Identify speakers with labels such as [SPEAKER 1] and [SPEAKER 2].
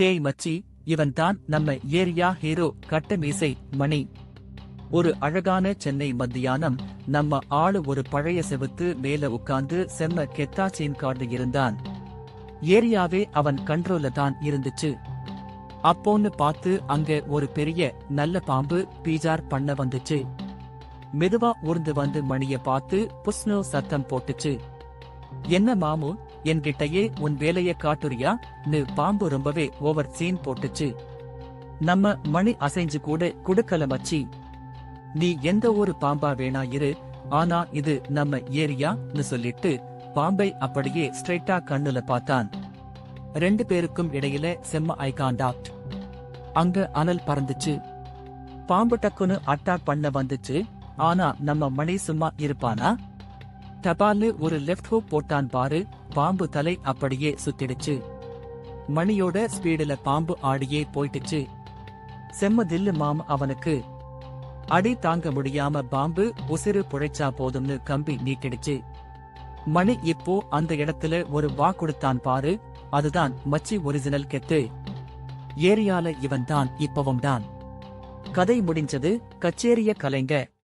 [SPEAKER 1] டேய் மச்சி, இவன் தான் நம்ம ஏரியா ஹீரோ கட்ட மீசை மணி. ஒரு அழகான சென்னை மத்தியானம் நம்ம ஆளு ஒரு பழைய செவுத்து மேல உட்கார்ந்து செம்ம கெத்தாச்சீன் கார்டு இருந்தான். ஏரியாவே அவன் கண்ட்ரோல்ல தான் இருந்துச்சு. அப்போன்னு பார்த்து அங்க ஒரு பெரிய நல்ல பாம்பு பீஜார் பண்ண வந்துச்சு. மெதுவா ஊர்ந்து வந்து மணிய பார்த்து புஸ்னோ சத்தம் போட்டுச்சு. என்ன மாமு, என்கிட்டயே உன் வேலைய காட்டுறியா? பாம்பு ரொம்பவே ஓவர் சீன் போட்டுச்சு. நம்ம மணி அசைஞ்சு கூட குடுக்கல மச்சி. நீ எந்த ஒரு பாம்பா வேணா இரு, ஆனா இது நம்ம ஏரியான்னு சொல்லிட்டு பாம்பை அப்படியே ஸ்ட்ரைட்டா கண்ணுல பார்த்தான். 2 பேருக்கும் இடையில செம்ம ஐ கான்டாக்ட். அங்க அனல் பறந்துச்சு. பாம்பு டக்குன்னு அட்டாக் பண்ண வந்துச்சு. ஆனா நம்ம மணி சும்மா இருப்பானா? டபால்னு ஒரு லெஃப்ட் ஹூக் போட்டான் பாரு. பாம்பு தலை அப்படியே சுத்திடுச்சு. மணியோட ஸ்பீடுல பாம்பு ஆடியே போயிட்டுச்சு. செம்ம தில்லு மாம் அவனுக்கு. அடி தாங்க முடியாம பாம்பு உசிறு புழைச்சா போதும்னு கம்பி நீட்டிடுச்சு. மணி இப்போ அந்த இடத்துல ஒரு வா கொடுத்தான் பாரு. அதுதான் மச்சி ஒரிஜினல் கெத்து. ஏரியால இவன் தான் இப்பவும் தான். கதை முடிஞ்சது. கச்சேரிய கலைங்க.